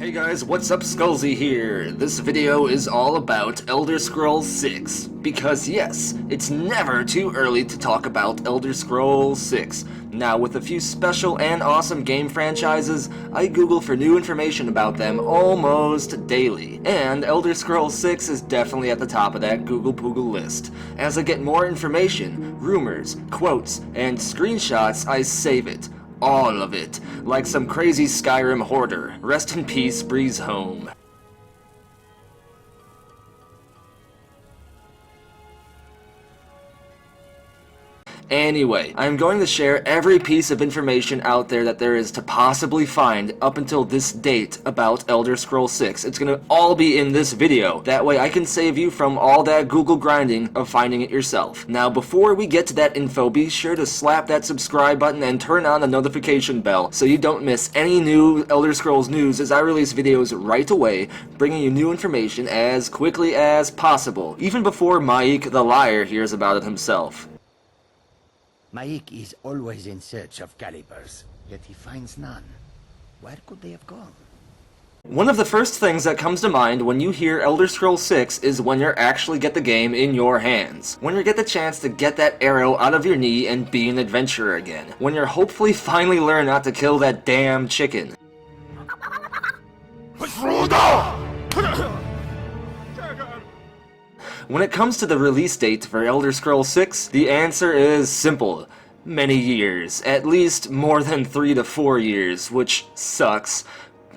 Hey guys, what's up? Skullzi here. This video is all about Elder Scrolls 6. Because yes, it's never too early to talk about Elder Scrolls 6. Now, with a few special and awesome game franchises, I Google for new information about them almost daily. And Elder Scrolls 6 is definitely at the top of that Google Poogle list. As I get more information, rumors, quotes, and screenshots, I save it. All of it, like some crazy Skyrim hoarder. Rest in peace, Breeze Home. Anyway, I'm going to share every piece of information out there that there is to possibly find up until this date about Elder Scrolls 6. It's gonna all be in this video. That way I can save you from all that Google grinding of finding it yourself. Now, before we get to that info, be sure to slap that subscribe button and turn on the notification bell so you don't miss any new Elder Scrolls news as I release videos right away, bringing you new information as quickly as possible, even before Mike the Liar hears about it himself. Maik is always in search of calibers, yet he finds none. Where could they have gone? One of the first things that comes to mind when you hear Elder Scrolls 6 is when you actually get the game in your hands. When you get the chance to get that arrow out of your knee and be an adventurer again. When you're hopefully finally learn not to kill that damn chicken. When it comes to the release date for Elder Scrolls 6, the answer is simple. Many years. At least more than 3 to 4 years, which sucks.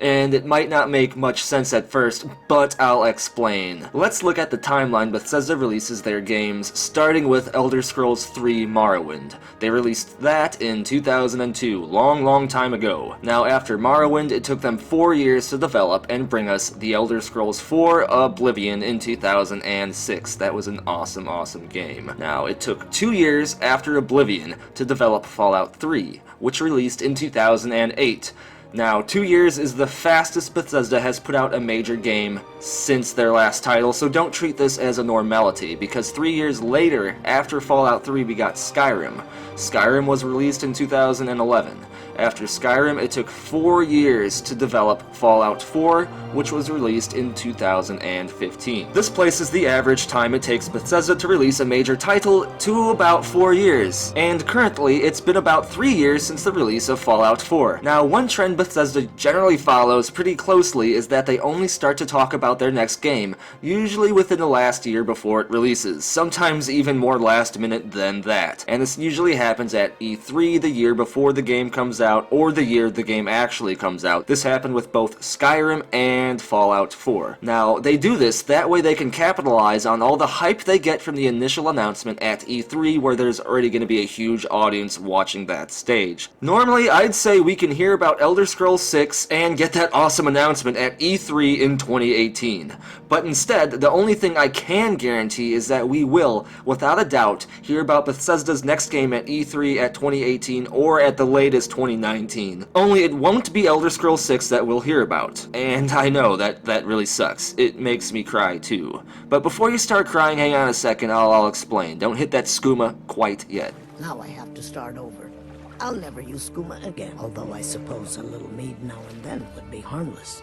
And it might not make much sense at first, but I'll explain. Let's look at the timeline Bethesda releases their games, starting with Elder Scrolls 3 Morrowind. They released that in 2002, long time ago. Now, after Morrowind, it took them 4 years to develop and bring us the Elder Scrolls 4 Oblivion in 2006. That was an awesome game. Now, it took 2 years after Oblivion to develop Fallout 3, which released in 2008. Now, 2 years is the fastest Bethesda has put out a major game since their last title, so don't treat this as a normality, because 3 years later, after Fallout 3, we got Skyrim. Skyrim was released in 2011. After Skyrim, it took 4 years to develop Fallout 4, which was released in 2015. This places the average time it takes Bethesda to release a major title to about 4 years. And currently, it's been about 3 years since the release of Fallout 4. Now, one trend Bethesda generally follows pretty closely is that they only start to talk about their next game, usually within the last year before it releases, sometimes even more last minute than that. And this usually happens at E3 the year before the game comes out, or the year the game actually comes out. This happened with both Skyrim and Fallout 4. Now, they do this that way they can capitalize on all the hype they get from the initial announcement at E3, where there's already going to be a huge audience watching that stage. Normally, I'd say we can hear about Elder Scrolls 6 and get that awesome announcement at E3 in 2018. But instead, the only thing I can guarantee is that we will, without a doubt, hear about Bethesda's next game at E3 at 2018 or at the latest 2019. Only it won't be Elder Scrolls 6 that we'll hear about. And I know that really sucks. It makes me cry too. But before you start crying, hang on a second, I'll explain. Don't hit that skooma quite yet. Now I have to start over. I'll never use skooma again, although I suppose a little mead now and then would be harmless.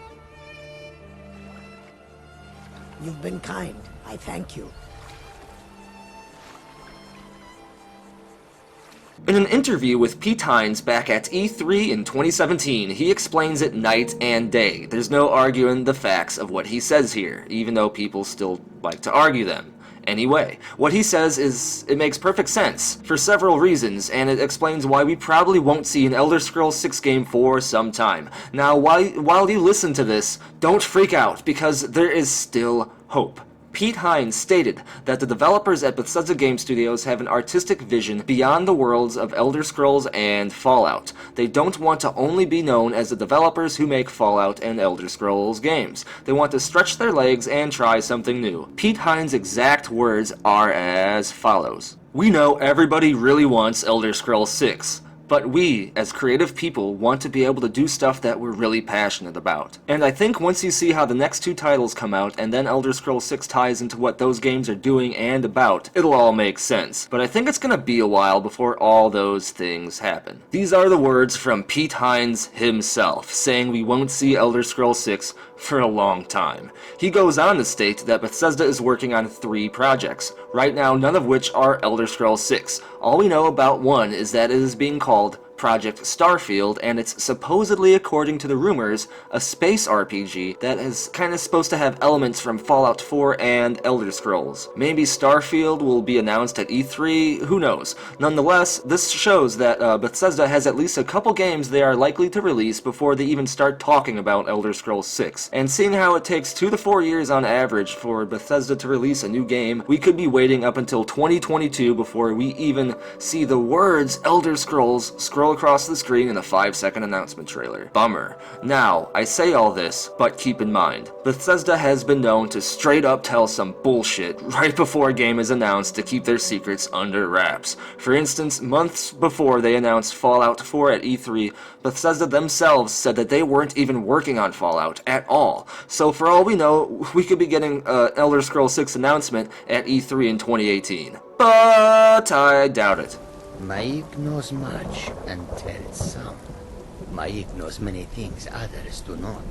You've been kind. I thank you. In an interview with Pete Hines back at E3 in 2017, he explains it night and day. There's no arguing the facts of what he says here, even though people still like to argue them. Anyway, what he says is, it makes perfect sense, for several reasons, and it explains why we probably won't see an Elder Scrolls 6 game for some time. Now, while you listen to this, don't freak out, because there is still hope. Pete Hines stated that the developers at Bethesda Game Studios have an artistic vision beyond the worlds of Elder Scrolls and Fallout. They don't want to only be known as the developers who make Fallout and Elder Scrolls games. They want to stretch their legs and try something new. Pete Hines' exact words are as follows. "We know everybody really wants Elder Scrolls 6. but we, as creative people, want to be able to do stuff that we're really passionate about. And I think once you see how the next two titles come out, and then Elder Scrolls 6 ties into what those games are doing and about, it'll all make sense. But I think it's gonna be a while before all those things happen. These are the words from Pete Hines himself, saying we won't see Elder Scrolls 6 for a long time. He goes on to state that Bethesda is working on 3 projects, right now none of which are Elder Scrolls 6. All we know about one is that it is being called Project Starfield, and it's supposedly, according to the rumors, a space RPG that is kinda supposed to have elements from Fallout 4 and Elder Scrolls. Maybe Starfield will be announced at E3, who knows. Nonetheless, this shows that Bethesda has at least a couple games they are likely to release before they even start talking about Elder Scrolls 6. And seeing how it takes 2 to 4 years on average for Bethesda to release a new game, we could be waiting up until 2022 before we even see the words Elder Scrolls scroll across the screen in a 5-second announcement trailer. Bummer. Now, I say all this, but keep in mind, Bethesda has been known to straight up tell some bullshit right before a game is announced to keep their secrets under wraps. For instance, months before they announced Fallout 4 at E3, Bethesda themselves said that they weren't even working on Fallout at all. So for all we know, we could be getting an Elder Scrolls 6 announcement at E3 in 2018. But I doubt it. Maik knows much and tells some. Maik knows many things others do not.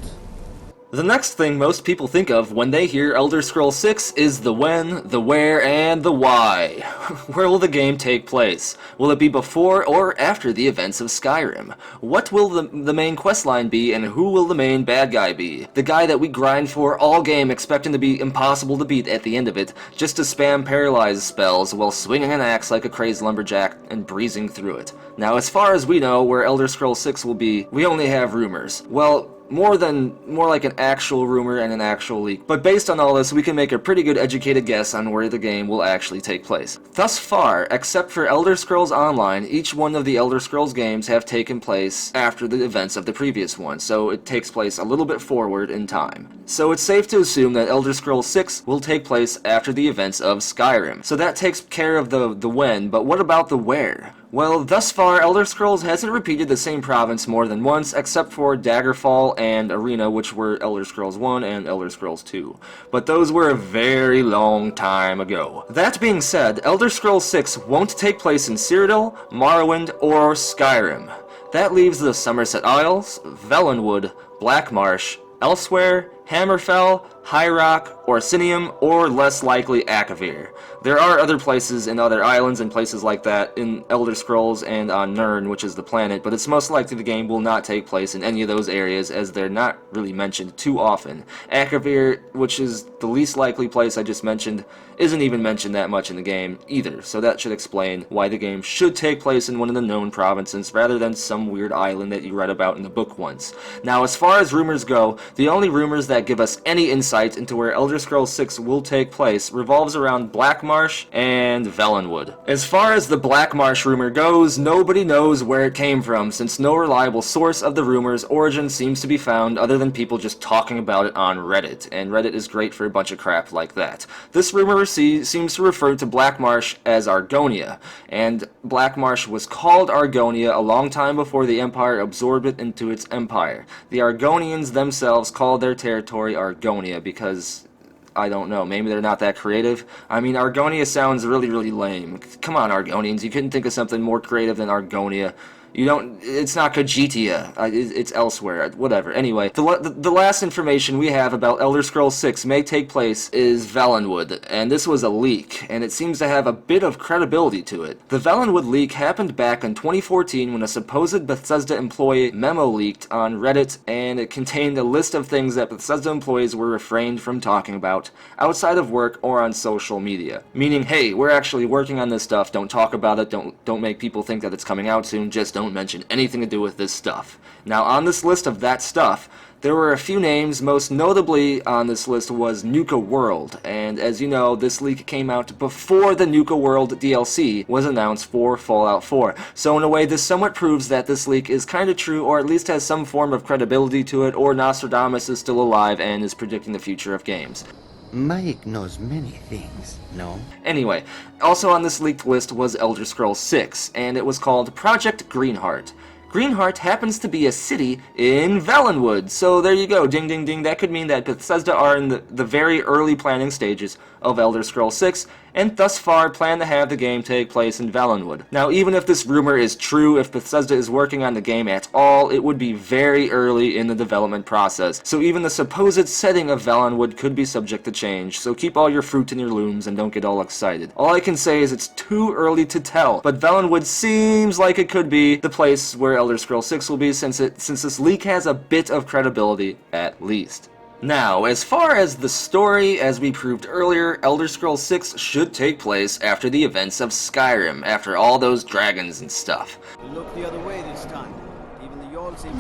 The next thing most people think of when they hear Elder Scrolls 6 is the when, the where, and the why. Where will the game take place? Will it be before or after the events of Skyrim? What will the main questline be, and who will the main bad guy be? The guy that we grind for all game expecting to be impossible to beat at the end of it, just to spam paralyze spells while swinging an axe like a crazed lumberjack and breezing through it. Now, as far as we know where Elder Scrolls 6 will be, we only have rumors. Well, more like an actual rumor and an actual leak. But based on all this, we can make a pretty good educated guess on where the game will actually take place. Thus far, except for Elder Scrolls Online, each one of the Elder Scrolls games have taken place after the events of the previous one, so it takes place a little bit forward in time. So it's safe to assume that Elder Scrolls 6 will take place after the events of Skyrim. So that takes care of the when, but what about the where? Well, thus far, Elder Scrolls hasn't repeated the same province more than once, except for Daggerfall and Arena, which were Elder Scrolls 1 and Elder Scrolls 2. But those were a very long time ago. That being said, Elder Scrolls 6 won't take place in Cyrodiil, Morrowind, or Skyrim. That leaves the Somerset Isles, Valenwood, Blackmarsh, Elsewhere, Hammerfell, High Rock, Orsinium, or less likely Akavir. There are other places in other islands and places like that in Elder Scrolls and on Nirn, which is the planet, but it's most likely the game will not take place in any of those areas as they're not really mentioned too often. Akavir, which is the least likely place I just mentioned, isn't even mentioned that much in the game either, so that should explain why the game should take place in one of the known provinces rather than some weird island that you read about in the book once. Now, as far as rumors go, the only rumors that give us any insight into where Elder Scrolls 6 will take place revolves around Blackmarsh and Valenwood. As far as the Blackmarsh rumor goes, nobody knows where it came from, since no reliable source of the rumor's origin seems to be found other than people just talking about it on Reddit, and Reddit is great for a bunch of crap like that. This rumor seems to refer to Blackmarsh as Argonia, and Blackmarsh was called Argonia a long time before the Empire absorbed it into its empire. The Argonians themselves called their territory Argonia because, I don't know, maybe they're not that creative. I mean, Argonia sounds really, really lame. Come on, Argonians, you couldn't think of something more creative than Argonia. It's not Kajitia, it's elsewhere, whatever. Anyway, the last information we have about Elder Scrolls 6 may take place is Valenwood, and this was a leak, and it seems to have a bit of credibility to it. The Valenwood leak happened back in 2014 when a supposed Bethesda employee memo leaked on Reddit, and it contained a list of things that Bethesda employees were refrained from talking about outside of work or on social media. Meaning, hey, we're actually working on this stuff, don't talk about it, don't make people think that it's coming out soon, just don't mention anything to do with this stuff. Now, on this list of that stuff, there were a few names. Most notably on this list was Nuka World, and as you know, this leak came out before the Nuka World DLC was announced for Fallout 4. So in a way, this somewhat proves that this leak is kind of true, or at least has some form of credibility to it, or Nostradamus is still alive and is predicting the future of games. Mike knows many things, no? Anyway, also on this leaked list was Elder Scrolls 6, and it was called Project Greenheart. Greenheart happens to be a city in Valenwood, so there you go, ding ding ding. That could mean that Bethesda are in the very early planning stages of Elder Scrolls 6, and thus far plan to have the game take place in Valenwood. Now, even if this rumor is true, if Bethesda is working on the game at all, it would be very early in the development process, so even the supposed setting of Valenwood could be subject to change, so keep all your fruit in your looms and don't get all excited. All I can say is it's too early to tell, but Valenwood seems like it could be the place where Elder Scrolls 6 will be, since this leak has a bit of credibility, at least. Now, as far as the story, as we proved earlier, Elder Scrolls 6 should take place after the events of Skyrim, after all those dragons and stuff. Look the other way this time. Even the York seem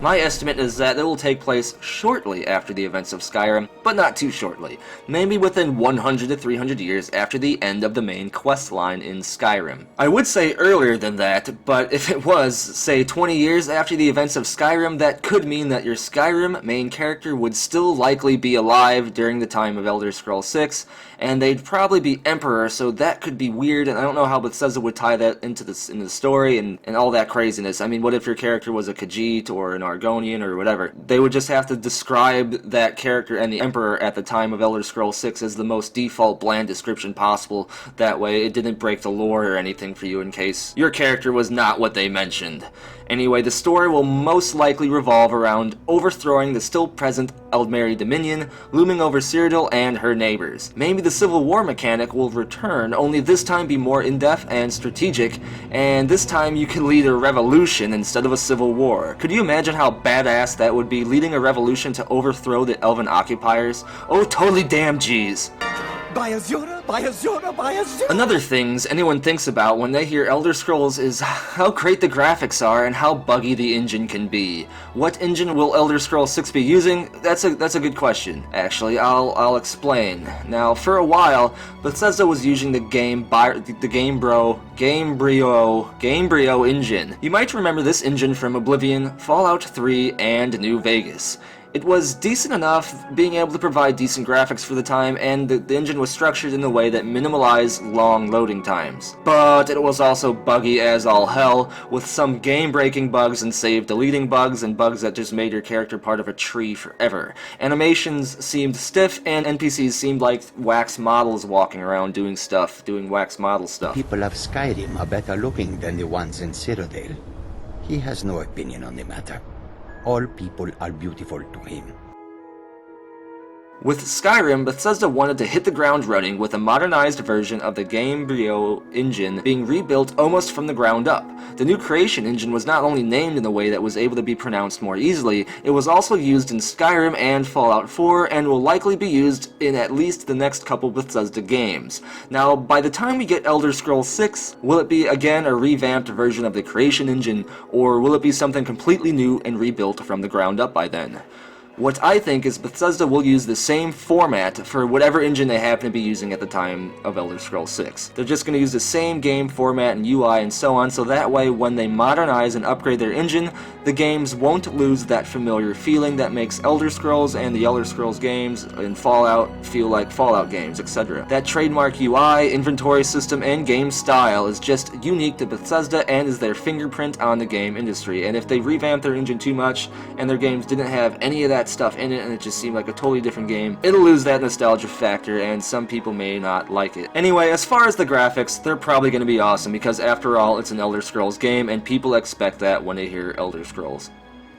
My estimate is that it will take place shortly after the events of Skyrim, but not too shortly. Maybe within 100 to 300 years after the end of the main quest line in Skyrim. I would say earlier than that, but if it was, say 20 years after the events of Skyrim, that could mean that your Skyrim main character would still likely be alive during the time of Elder Scrolls 6, and they'd probably be Emperor, so that could be weird, and I don't know how Bethesda would tie that into the story and all that craziness. I mean, what if your character was a Khajiit or an Argonian or whatever? They would just have to describe that character and the Emperor at the time of Elder Scrolls 6 as the most default bland description possible. That way it didn't break the lore or anything for you in case your character was not what they mentioned. Anyway, the story will most likely revolve around overthrowing the still present Eldmeri Dominion, looming over Cyrodiil and her neighbors. Maybe the Civil War mechanic will return, only this time be more in-depth and strategic, and this time you can lead a revolution instead of a civil war. Could you imagine how badass that would be, leading a revolution to overthrow the Elven occupiers? Oh, totally damn jeez. Another things anyone thinks about when they hear Elder Scrolls is how great the graphics are and how buggy the engine can be. What engine will Elder Scrolls 6 be using? That's a good question. Actually, I'll explain. Now, for a while, Bethesda was using the Gamebryo engine. You might remember this engine from Oblivion, Fallout 3, and New Vegas. It was decent enough, being able to provide decent graphics for the time, and the engine was structured in a way that minimalized long loading times. But it was also buggy as all hell, with some game-breaking bugs and save-deleting bugs, and bugs that just made your character part of a tree forever. Animations seemed stiff, and NPCs seemed like wax models walking around doing wax model stuff. People of Skyrim are better looking than the ones in Cyrodiil. He has no opinion on the matter. All people are beautiful to him. With Skyrim, Bethesda wanted to hit the ground running with a modernized version of the Gamebryo engine being rebuilt almost from the ground up. The new creation engine was not only named in a way that was able to be pronounced more easily, it was also used in Skyrim and Fallout 4 and will likely be used in at least the next couple Bethesda games. Now, by the time we get Elder Scrolls 6, will it be again a revamped version of the creation engine, or will it be something completely new and rebuilt from the ground up by then? What I think is Bethesda will use the same format for whatever engine they happen to be using at the time of Elder Scrolls 6. They're just going to use the same game format and UI and so on, so that way when they modernize and upgrade their engine, the games won't lose that familiar feeling that makes Elder Scrolls and the Elder Scrolls games and Fallout feel like Fallout games, etc. That trademark UI, inventory system, and game style is just unique to Bethesda and is their fingerprint on the game industry, and if they revamp their engine too much and their games didn't have any of that stuff in it and it just seemed like a totally different game, it'll lose that nostalgia factor and some people may not like it. Anyway, as far as the graphics, they're probably going to be awesome because after all, it's an Elder Scrolls game and people expect that when they hear Elder Scrolls.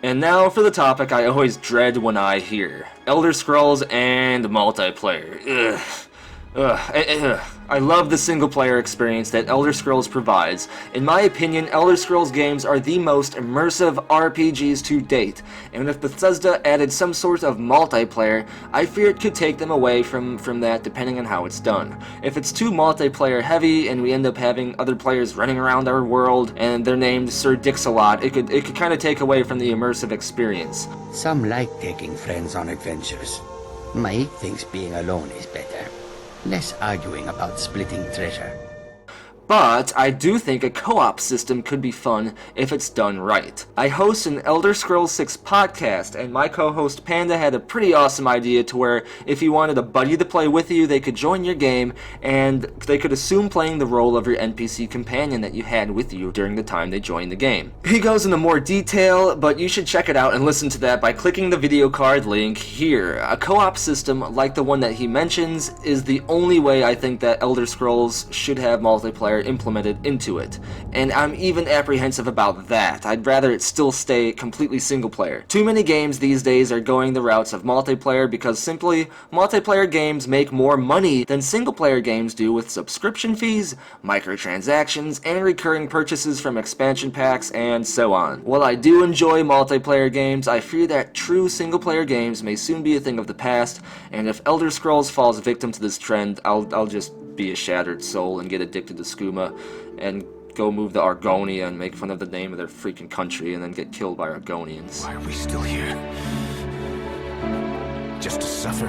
And now for the topic I always dread when I hear Elder Scrolls and multiplayer. I love the single-player experience that Elder Scrolls provides. In my opinion, Elder Scrolls games are the most immersive RPGs to date, and if Bethesda added some sort of multiplayer, I fear it could take them away from that depending on how it's done. If it's too multiplayer heavy and we end up having other players running around our world and they're named Sir Dix-a-Lot, it could kind of take away from the immersive experience. Some like taking friends on adventures. Mike thinks being alone is better. Less arguing about splitting treasure. But I do think a co-op system could be fun if it's done right. I host an Elder Scrolls 6 podcast, and my co-host Panda had a pretty awesome idea to where if you wanted a buddy to play with you, they could join your game, and they could assume playing the role of your NPC companion that you had with you during the time they joined the game. He goes into more detail, but you should check it out and listen to that by clicking the video card link here. A co-op system like the one that he mentions is the only way I think that Elder Scrolls should have multiplayer implemented into it, and I'm even apprehensive about that. I'd rather it still stay completely single player. Too many games these days are going the routes of multiplayer because simply multiplayer games make more money than single player games do with subscription fees, microtransactions, and recurring purchases from expansion packs and so on. While I do enjoy multiplayer games, I fear that true single player games may soon be a thing of the past, and if Elder Scrolls falls victim to this trend, I'll just be a shattered soul and get addicted to skooma and go move to Argonia and make fun of the name of their freaking country and then get killed by Argonians. Why are we still here? Just to suffer?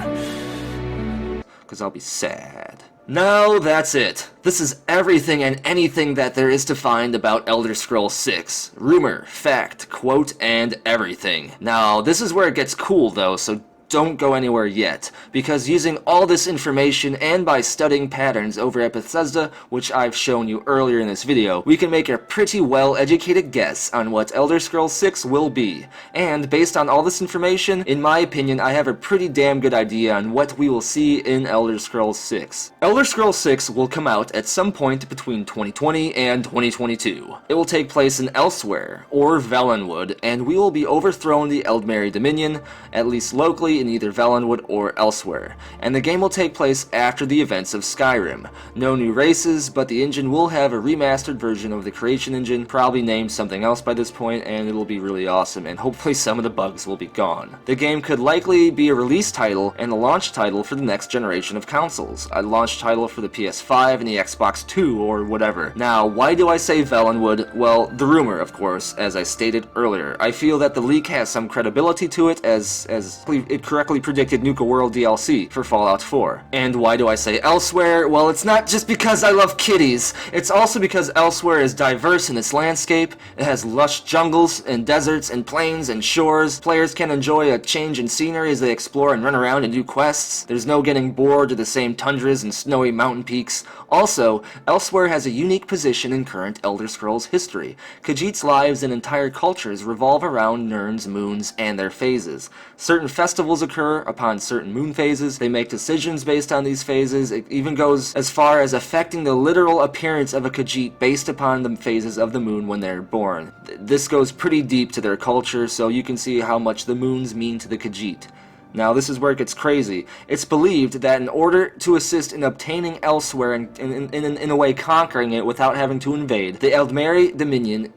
Because I'll be sad. No, that's it. This is everything and anything that there is to find about Elder Scrolls 6. Rumor, fact, quote, and everything. Now, this is where it gets cool though, so don't go anywhere yet, because using all this information and by studying patterns over at Bethesda, which I've shown you earlier in this video, we can make a pretty well-educated guess on what Elder Scrolls 6 will be. And based on all this information, in my opinion, I have a pretty damn good idea on what we will see in Elder Scrolls 6. Elder Scrolls 6 will come out at some point between 2020 and 2022. It will take place in Elsewhere, or Valenwood, and we will be overthrown the Eldmeri Dominion, at least locally in either Valenwood or Elsewhere, and the game will take place after the events of Skyrim. No new races, but the engine will have a remastered version of the creation engine, probably named something else by this point, and it'll be really awesome, and hopefully some of the bugs will be gone. The game could likely be a release title and a launch title for the next generation of consoles, a launch title for the PS5 and the Xbox 2 or whatever. Now, why do I say Valenwood? Well, the rumor, of course, as I stated earlier. I feel that the leak has some credibility to it as it correctly predicted Nuka World DLC for Fallout 4. And why do I say Elsewhere? Well, it's not just because I love kitties, it's also because Elsewhere is diverse in its landscape. It has lush jungles and deserts and plains and shores. Players can enjoy a change in scenery as they explore and run around and do quests. There's no getting bored of the same tundras and snowy mountain peaks. Also, Elsewhere has a unique position in current Elder Scrolls history. Khajiit's lives and entire cultures revolve around Nirn's moons and their phases. Certain festivals occur upon certain moon phases. They make decisions based on these phases. It even goes as far as affecting the literal appearance of a Khajiit based upon the phases of the moon when they're born. This goes pretty deep to their culture, so you can see how much the moons mean to the Khajiit. Now, this is where it gets crazy. It's believed that in order to assist in obtaining Elsewhere and in a way conquering it without having to invade, the Eldmeri Dominion,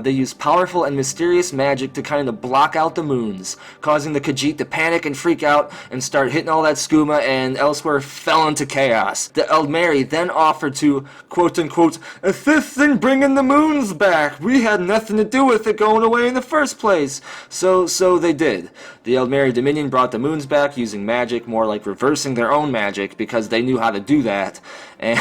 they use powerful and mysterious magic to kind of block out the moons, causing the Khajiit to panic and freak out and start hitting all that skooma, and Elsewhere fell into chaos. The Eldmeri then offered to, quote-unquote, assist in bringing the moons back. We had nothing to do with it going away in the first place. So they did. The Eldmeri Dominion brought the moons back using magic, more like reversing their own magic, because they knew how to do that, and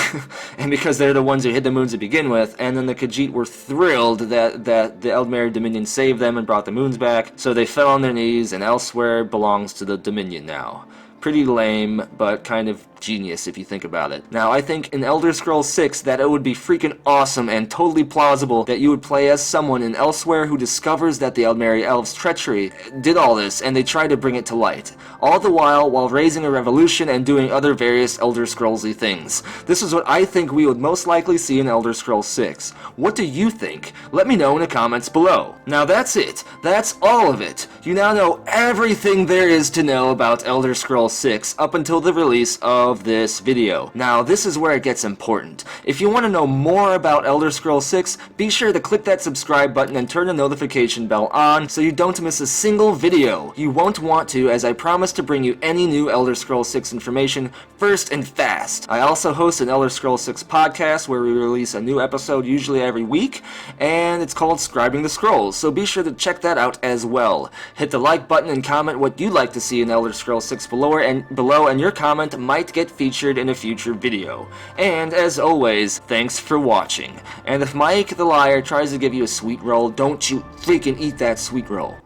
because they're the ones who hid the moons to begin with. And then the Khajiit were thrilled that the Eldmeri Dominion saved them and brought the moons back, so they fell on their knees, and Elsewhere belongs to the Dominion now. Pretty lame, but kind of genius if you think about it. Now, I think in Elder Scrolls 6 that it would be freaking awesome and totally plausible that you would play as someone in Elsewhere who discovers that the Eldmeri Elves' treachery did all this, and they try to bring it to light. All the while raising a revolution and doing other various Elder Scrolls-y things. This is what I think we would most likely see in Elder Scrolls 6. What do you think? Let me know in the comments below. Now that's it. That's all of it. You now know everything there is to know about Elder Scrolls 6 up until the release of this video. Now, this is where it gets important. If you want to know more about Elder Scrolls 6, be sure to click that subscribe button and turn the notification bell on so you don't miss a single video. You won't want to, as I promise to bring you any new Elder Scrolls 6 information first and fast. I also host an Elder Scrolls 6 podcast where we release a new episode usually every week, and it's called Scribing the Scrolls, so be sure to check that out as well. Hit the like button and comment what you'd like to see in Elder Scrolls 6 below, below, and your comment might get featured in a future video. And as always, thanks for watching. And if Mike the Liar tries to give you a sweet roll, don't you freaking eat that sweet roll.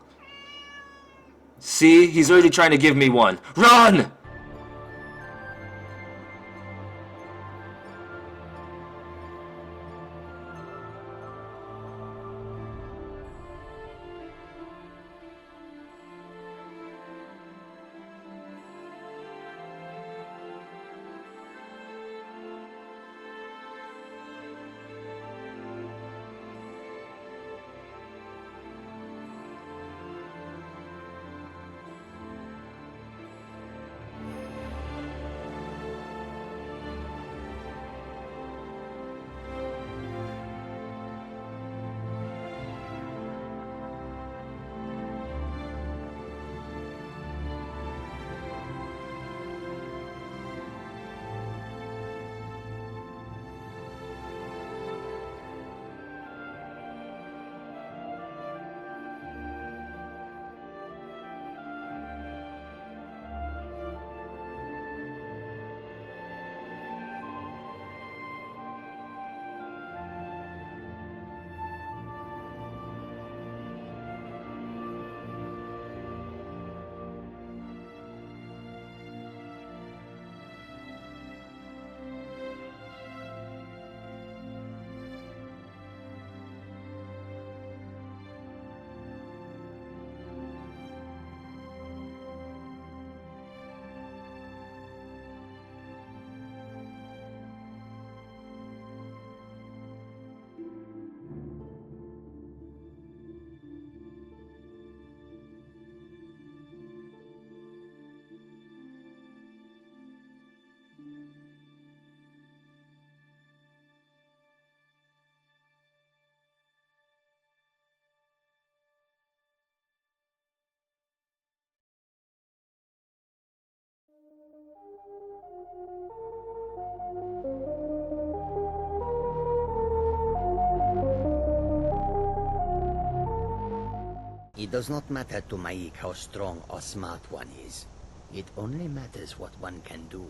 See? He's already trying to give me one. Run! It does not matter to Maik how strong or smart one is. It only matters what one can do.